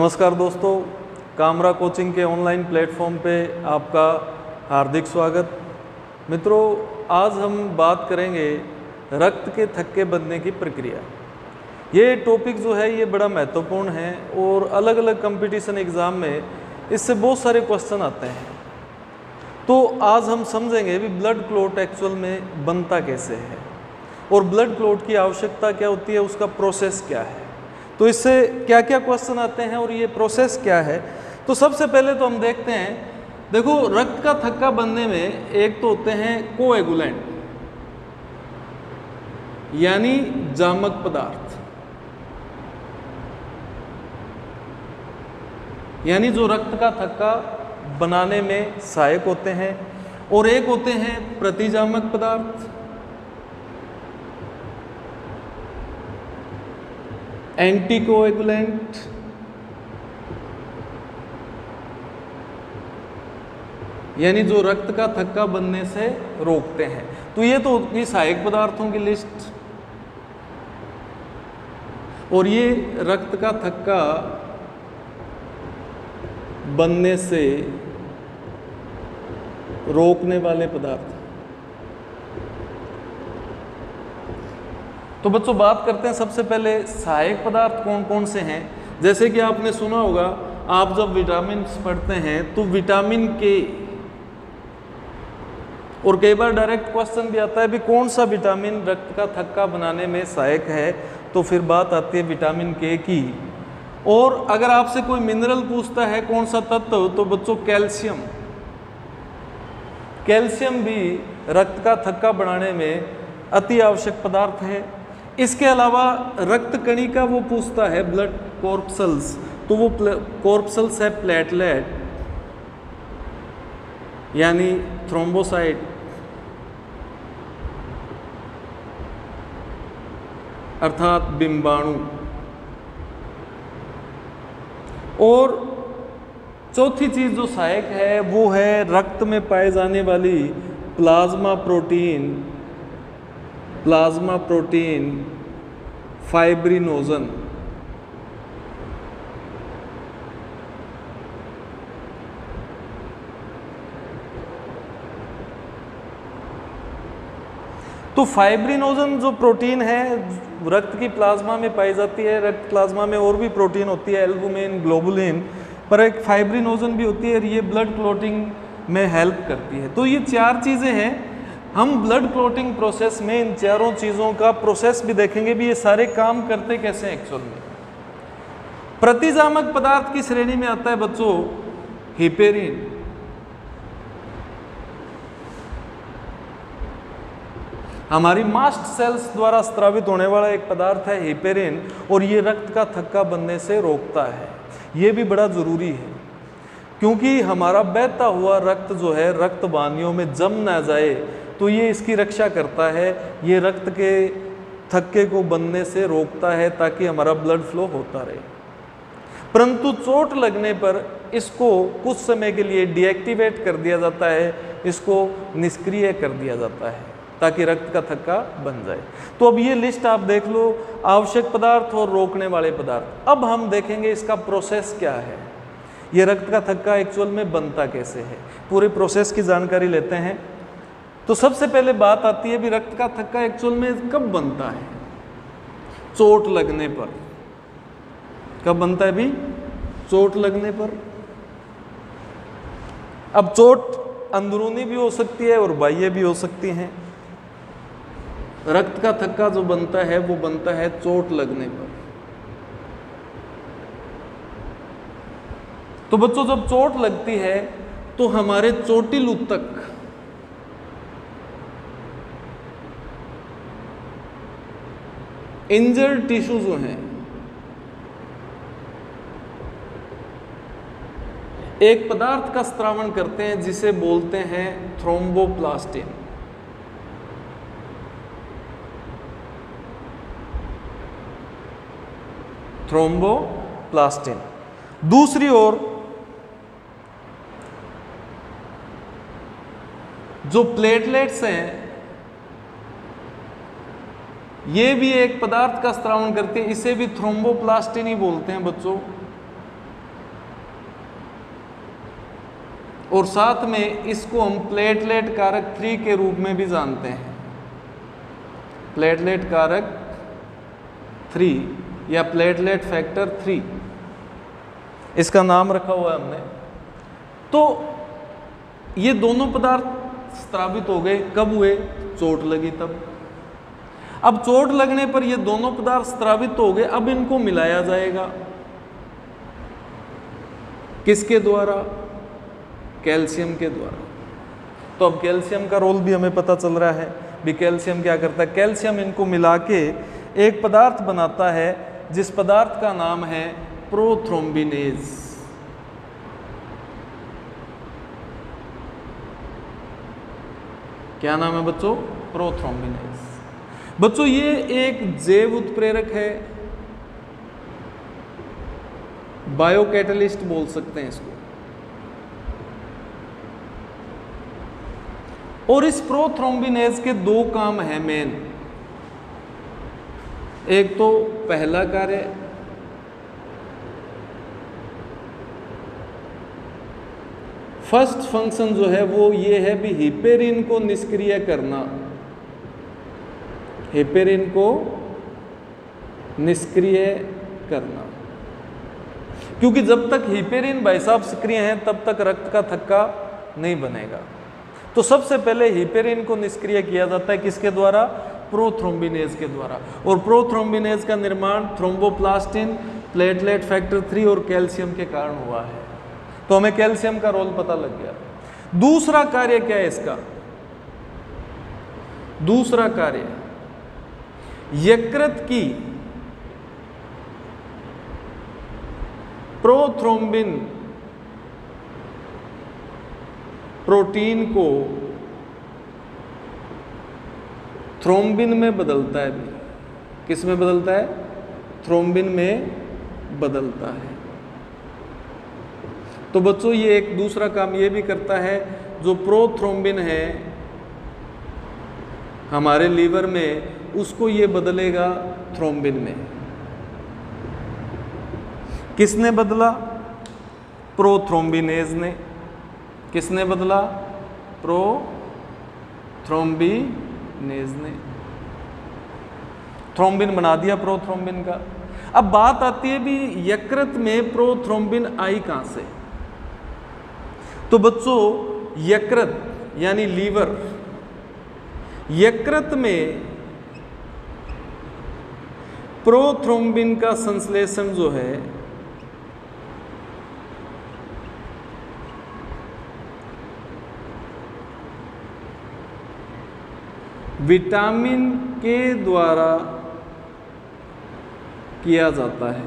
नमस्कार दोस्तों, कामरा कोचिंग के ऑनलाइन प्लेटफॉर्म पे आपका हार्दिक स्वागत। मित्रों, आज हम बात करेंगे रक्त के थक्के बनने की प्रक्रिया। ये टॉपिक जो है ये बड़ा महत्वपूर्ण है और अलग अलग कंपटीशन एग्ज़ाम में इससे बहुत सारे क्वेश्चन आते हैं। तो आज हम समझेंगे भी ब्लड क्लॉट एक्चुअल में बनता कैसे है और ब्लड क्लॉट की आवश्यकता क्या होती है, उसका प्रोसेस क्या है, तो इससे क्या क्या क्वेश्चन आते हैं और ये प्रोसेस क्या है। तो सबसे पहले तो हम देखते हैं, देखो रक्त का थक्का बनने में एक तो होते हैं कोएगुलेंट यानी जामक पदार्थ, यानी जो रक्त का थक्का बनाने में सहायक होते हैं, और एक होते हैं प्रतिजामक पदार्थ एंटीकोएगुलेंट, यानी जो रक्त का थक्का बनने से रोकते हैं। तो ये तो होगी सहायक पदार्थों की लिस्ट, और ये रक्त का थक्का बनने से रोकने वाले पदार्थ। तो बच्चों बात करते हैं सबसे पहले सहायक पदार्थ कौन कौन से हैं। जैसे कि आपने सुना होगा, आप जब विटामिन पढ़ते हैं तो विटामिन के, और कई बार डायरेक्ट क्वेश्चन भी आता है भी कौन सा विटामिन रक्त का थक्का बनाने में सहायक है, तो फिर बात आती है विटामिन के की। और अगर आपसे कोई मिनरल पूछता है कौन सा तत्व, तो बच्चों कैल्शियम। कैल्शियम भी रक्त का थक्का बनाने में अति आवश्यक पदार्थ है। इसके अलावा रक्त कणिका वो पूछता है ब्लड कॉर्पसल्स, तो वो कॉर्पसल्स है प्लेटलेट यानी थ्रोम्बोसाइट, अर्थात बिंबाणु। और चौथी चीज जो सहायक है वो है रक्त में पाए जाने वाली प्लाज्मा प्रोटीन, फाइब्रिनोजन। तो फाइब्रिनोजन जो प्रोटीन है रक्त की प्लाज्मा में पाई जाती है। रक्त प्लाज्मा में और भी प्रोटीन होती है, एल्बुमिन, ग्लोबुलिन, पर एक फाइब्रिनोजन भी होती है और ये ब्लड क्लॉटिंग में हेल्प करती है। तो ये चार चीज़ें हैं। हम ब्लड क्लॉटिंग प्रोसेस में इन चारों चीज़ों का प्रोसेस भी देखेंगे भी ये सारे काम करते कैसे हैं एक्चुअल में। प्रतिजामक पदार्थ की श्रेणी में आता है बच्चों हिपेरिन। हमारी मास्ट सेल्स द्वारा स्रावित होने वाला एक पदार्थ है हिपेरिन, और ये रक्त का थक्का बनने से रोकता है। ये भी बड़ा जरूरी है क्योंकि हमारा बहता हुआ रक्त जो है रक्त वाहिनियों में जम ना जाए, तो ये इसकी रक्षा करता है। ये रक्त के थक्के को बनने से रोकता है ताकि हमारा ब्लड फ्लो होता रहे। परंतु चोट लगने पर इसको कुछ समय के लिए डीएक्टिवेट कर दिया जाता है, इसको निष्क्रिय कर दिया जाता है ताकि रक्त का थक्का बन जाए। तो अब ये लिस्ट आप देख लो, आवश्यक पदार्थ और रोकने वाले पदार्थ। अब हम देखेंगे इसका प्रोसेस क्या है, ये रक्त का थक्का एक्चुअल में बनता कैसे है, पूरे प्रोसेस की जानकारी लेते हैं। तो सबसे पहले बात आती है भी रक्त का थक्का एक्चुअल में कब बनता है। चोट लगने पर। कब बनता है भी? चोट लगने पर। अब चोट अंदरूनी भी हो सकती है और बाह्य भी हो सकती है। रक्त का थक्का जो बनता है वो बनता है चोट लगने पर। तो बच्चों जब चोट लगती है तो हमारे चोटिल ऊतक, इंजर्ड टिश्यू जो हैं, एक पदार्थ का स्त्रावण करते हैं जिसे बोलते हैं थ्रोम्बोप्लास्टिन। थ्रोम्बोप्लास्टिन। दूसरी ओर जो प्लेटलेट्स हैं ये भी एक पदार्थ का स्त्रावण करती है, इसे भी थ्रोम्बोप्लास्टिन ही बोलते हैं बच्चों। और साथ में इसको हम प्लेटलेट कारक 3 के रूप में भी जानते हैं। प्लेटलेट कारक 3 या प्लेटलेट फैक्टर 3, इसका नाम रखा हुआ है हमने। तो ये दोनों पदार्थ स्रावित हो गए, कब हुए? चोट लगी तब। अब चोट लगने पर ये दोनों पदार्थ स्रावित हो गए, अब इनको मिलाया जाएगा किसके द्वारा? कैल्शियम के द्वारा। तो अब कैल्शियम का रोल भी हमें पता चल रहा है भी कैल्शियम क्या करता है। कैल्शियम इनको मिला के एक पदार्थ बनाता है जिस पदार्थ का नाम है प्रोथ्रोम्बिनेज। क्या नाम है बच्चों? प्रोथ्रोम्बिनेज। बच्चों ये एक जैव उत्प्रेरक है, बायोकैटलिस्ट बोल सकते हैं इसको। और इस प्रोथ्रोम्बिनेज के 2 काम हैं मेन। एक तो पहला कार्य फर्स्ट फंक्शन जो है वो ये है भी हिपेरिन को निष्क्रिय करना। हिपेरिन को निष्क्रिय करना, क्योंकि जब तक हिपेरिन भाई साहब सक्रिय है तब तक रक्त का थक्का नहीं बनेगा। तो सबसे पहले हिपेरिन को निष्क्रिय किया जाता है किसके द्वारा? प्रोथ्रोम्बिनेज के द्वारा। और प्रोथ्रोम्बिनेज का निर्माण थ्रोम्बोप्लास्टिन, प्लेटलेट फैक्टर 3 और कैल्शियम के कारण हुआ है। तो हमें कैल्शियम का रोल पता लग गया। दूसरा कार्य क्या है इसका? दूसरा कार्य यकृत की प्रोथ्रोम्बिन प्रोटीन को थ्रोम्बिन में बदलता है भी। किस में बदलता है? थ्रोम्बिन में बदलता है। तो बच्चों ये एक दूसरा काम ये भी करता है, जो प्रोथ्रोम्बिन है हमारे लीवर में, उसको ये बदलेगा थ्रोम्बिन में। किसने बदला? प्रोथ्रोम्बिनेज ने। किसने बदला? प्रोथ्रोम्बिनेज ने। थ्रोम्बिन बना दिया प्रोथ्रोम्बिन का। अब बात आती है भी यकृत में प्रोथ्रोम्बिन आई कहां से? तो बच्चों यकृत यानी लीवर, यकृत में प्रोथ्रोम्बिन का संश्लेषण जो है विटामिन के द्वारा किया जाता है।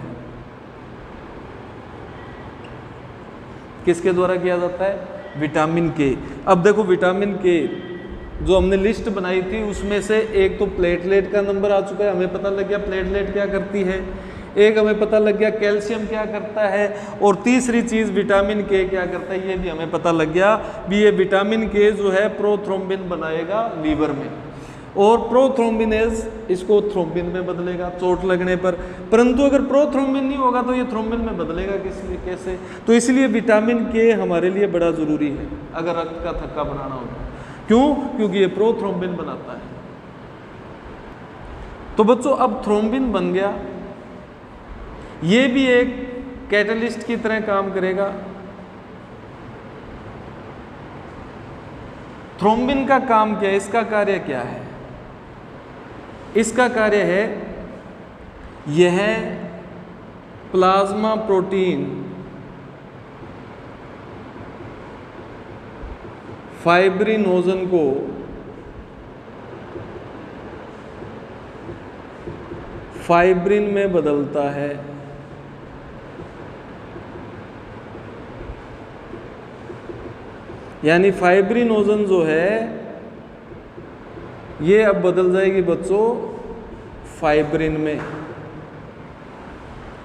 किसके द्वारा किया जाता है? विटामिन के। अब देखो विटामिन के जो हमने लिस्ट बनाई थी उसमें से एक तो प्लेटलेट का नंबर आ चुका है, हमें पता लग गया प्लेटलेट क्या करती है। एक हमें पता लग गया कैल्शियम क्या करता है, और तीसरी चीज़ विटामिन के क्या करता है ये भी हमें पता लग गया भी ये विटामिन के जो है प्रोथ्रोम्बिन बनाएगा लीवर में, और प्रोथ्रोम्बिनेज इसको थ्रोम्बिन में बदलेगा चोट लगने पर। परंतु अगर प्रोथ्रोम्बिन नहीं होगा तो ये थ्रोम्बिन में बदलेगा कैसे? तो इसलिए विटामिन के हमारे लिए बड़ा ज़रूरी है अगर रक्त का थक्का बनाना होगा। क्यों? क्योंकि ये प्रोथ्रोम्बिन बनाता है। तो बच्चों अब थ्रोम्बिन बन गया, ये भी एक कैटलिस्ट की तरह काम करेगा। थ्रोम्बिन का काम क्या है? इसका कार्य क्या है? इसका कार्य है यह प्लाज्मा प्रोटीन फाइब्रिनोजन को फाइब्रिन में बदलता है। यानी फाइब्रिनोजन जो है ये अब बदल जाएगी बच्चों फाइब्रिन में।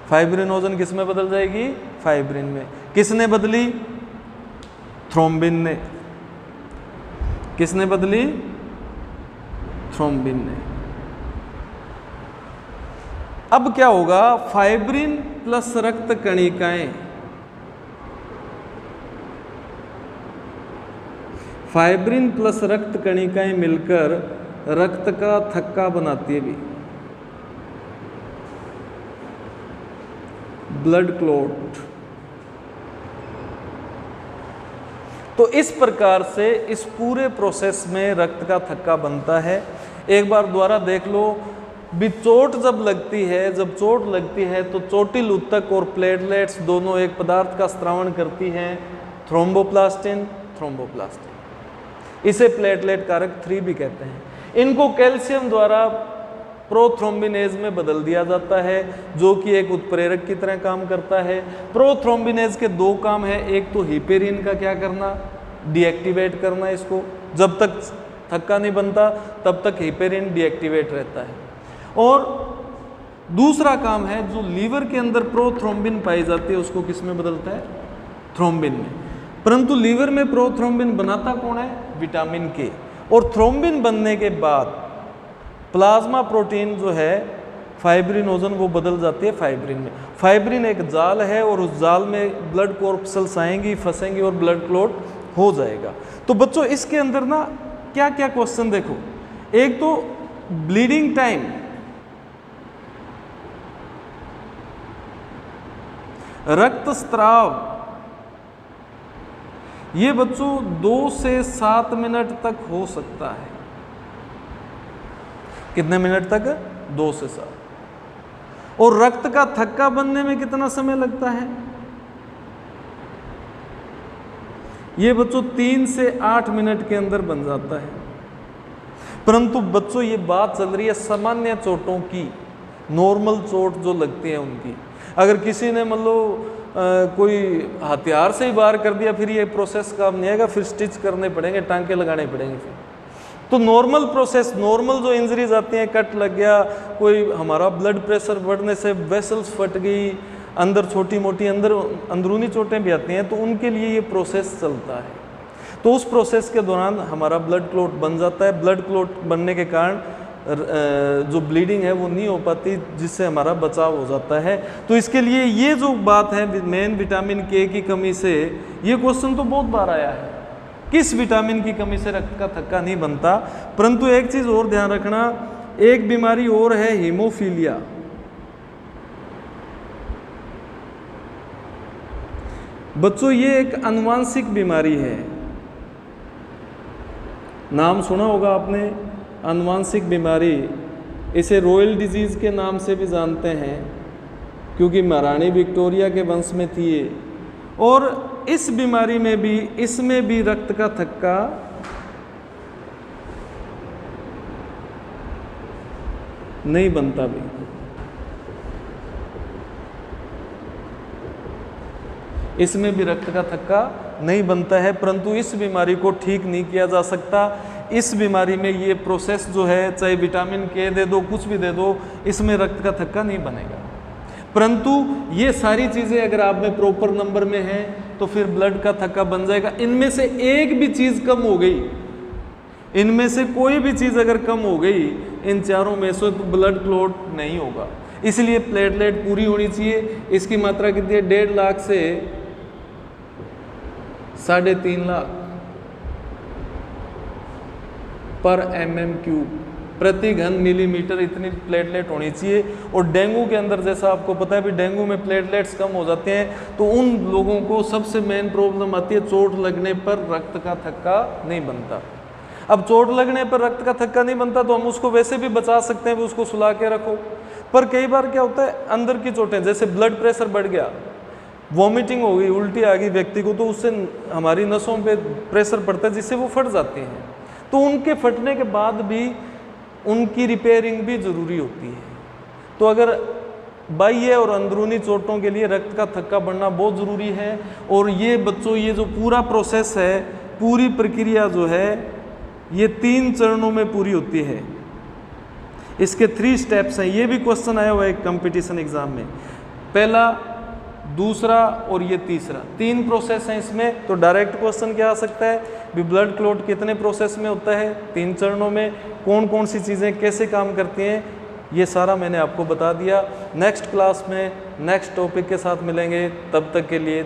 फाइब्रिनोजन किस में बदल जाएगी? फाइब्रिन में। किसने बदली? थ्रोम्बिन ने। किसने बदली? थ्रोम्बिन ने। अब क्या होगा? फाइब्रिन प्लस रक्त कणिकाएं फाइब्रिन प्लस रक्त कणिकाएं मिलकर रक्त का थक्का बनाती है भी, ब्लड क्लॉट। तो इस प्रकार से इस पूरे प्रोसेस में रक्त का थक्का बनता है। एक बार दोबारा देख लो भी, चोट जब लगती है, जब चोट लगती है तो चोटिल ऊतक और प्लेटलेट्स दोनों एक पदार्थ का स्त्रावण करती हैं, थ्रोम्बोप्लास्टिन, थ्रोम्बोप्लास्टिन। इसे प्लेटलेट कारक 3 भी कहते हैं। इनको कैल्शियम द्वारा प्रोथ्रोम्बिनेज में बदल दिया जाता है, जो कि एक उत्प्रेरक की तरह काम करता है। प्रोथ्रोम्बिनेज के 2 काम है, एक तो हिपेरिन का क्या करना, डीएक्टिवेट करना इसको, जब तक थक्का नहीं बनता तब तक हिपेरिन डीएक्टिवेट रहता है। और दूसरा काम है जो लीवर के अंदर प्रोथ्रोम्बिन पाई जाती है, उसको किस में बदलता है, थ्रोम्बिन में। परंतु लीवर में प्रोथ्रोम्बिन बनाता कौन है, विटामिन के। और थ्रोम्बिन बनने के बाद प्लाज्मा प्रोटीन जो है फाइब्रिनोजन, वो बदल जाती है फाइब्रिन में। फाइब्रिन एक जाल है और उस जाल में ब्लड कॉर्पसेल्स आएंगी, फंसेंगी और ब्लड क्लॉट हो जाएगा। तो बच्चों इसके अंदर ना क्या क्या क्वेश्चन देखो, एक तो ब्लीडिंग टाइम, रक्तस्राव, ये बच्चों 2 से 7 मिनट तक हो सकता है। कितने मिनट तक, 2 से 7। और रक्त का थक्का बनने में कितना समय लगता है, ये बच्चों 3 से 8 मिनट के अंदर बन जाता है। परंतु बच्चों ये बात चल रही है सामान्य चोटों की, नॉर्मल चोट जो लगती है उनकी। अगर किसी ने मान लो कोई हथियार से ही वार कर दिया, फिर ये प्रोसेस काम नहीं आएगा, फिर स्टिच करने पड़ेंगे, टांके लगाने पड़ेंगे फिर। तो नॉर्मल प्रोसेस, नॉर्मल जो इंजरीज आती हैं, कट लग गया, कोई हमारा ब्लड प्रेशर बढ़ने से वेसल्स फट गई, अंदर छोटी मोटी अंदरूनी चोटें भी आती हैं, तो उनके लिए ये प्रोसेस चलता है। तो उस प्रोसेस के दौरान हमारा ब्लड क्लॉट बन जाता है। ब्लड क्लॉट बनने के कारण जो ब्लीडिंग है वो नहीं हो पाती, जिससे हमारा बचाव हो जाता है। तो इसके लिए ये जो बात है मेन विटामिन के की कमी से, ये क्वेश्चन तो बहुत बार आया है, किस विटामिन की कमी से रक्त का थक्का नहीं बनता। परंतु एक चीज़ और ध्यान रखना, एक बीमारी और है हीमोफीलिया। बच्चों ये एक आनुवांशिक बीमारी है, नाम सुना होगा आपने, आनुवांशिक बीमारी। इसे रॉयल डिजीज़ के नाम से भी जानते हैं, क्योंकि महारानी विक्टोरिया के वंश में थी ये। और इस बीमारी में भी, इसमें भी रक्त का थक्का नहीं बनता भी। इसमें भी रक्त का थक्का नहीं बनता है, परंतु इस बीमारी को ठीक नहीं किया जा सकता। इस बीमारी में ये प्रोसेस जो है, चाहे विटामिन के दे दो, कुछ भी दे दो, इसमें रक्त का थक्का नहीं बनेगा। परंतु ये सारी चीज़ें अगर आप में प्रॉपर नंबर में हैं तो फिर ब्लड का थक्का बन जाएगा। इनमें से एक भी चीज़ कम हो गई, इनमें से कोई भी चीज़ अगर कम हो गई इन चारों में से, तो ब्लड क्लॉट नहीं होगा। इसलिए प्लेटलेट पूरी होनी चाहिए। इसकी मात्रा कितनी है, 1.5 लाख से 3.5 लाख पर mm³ प्रति घन मिलीमीटर, इतनी प्लेटलेट होनी चाहिए। और डेंगू के अंदर जैसा आपको पता है भी, डेंगू में प्लेटलेट्स कम हो जाते हैं, तो उन लोगों को सबसे मेन प्रॉब्लम आती है, चोट लगने पर रक्त का थक्का नहीं बनता। अब चोट लगने पर रक्त का थक्का नहीं बनता तो हम उसको वैसे भी बचा सकते हैं, उसको सुला के रखो। पर कई बार क्या होता है, अंदर की चोटें, जैसे ब्लड प्रेशर बढ़ गया, वॉमिटिंग हो गई, उल्टी आ गई व्यक्ति को, तो उससे हमारी नसों पे प्रेशर पड़ता है, जिससे वो फट जाती हैं। तो उनके फटने के बाद भी उनकी रिपेयरिंग भी ज़रूरी होती है। तो अगर बाह्य और अंदरूनी चोटों के लिए रक्त का थक्का बढ़ना बहुत ज़रूरी है। और ये बच्चों, ये जो पूरा प्रोसेस है, पूरी प्रक्रिया जो है, ये 3 चरणों में पूरी होती है। इसके 3 स्टेप्स हैं। ये भी क्वेश्चन आया हुआ है कंपटीशन एग्जाम में, पहला, दूसरा और ये तीसरा, 3 प्रोसेस हैं इसमें। तो डायरेक्ट क्वेश्चन क्या आ सकता है भी, ब्लड क्लॉट कितने प्रोसेस में होता है, 3 चरणों में, कौन कौन सी चीज़ें कैसे काम करती हैं, ये सारा मैंने आपको बता दिया। नेक्स्ट क्लास में नेक्स्ट टॉपिक के साथ मिलेंगे, तब तक के लिए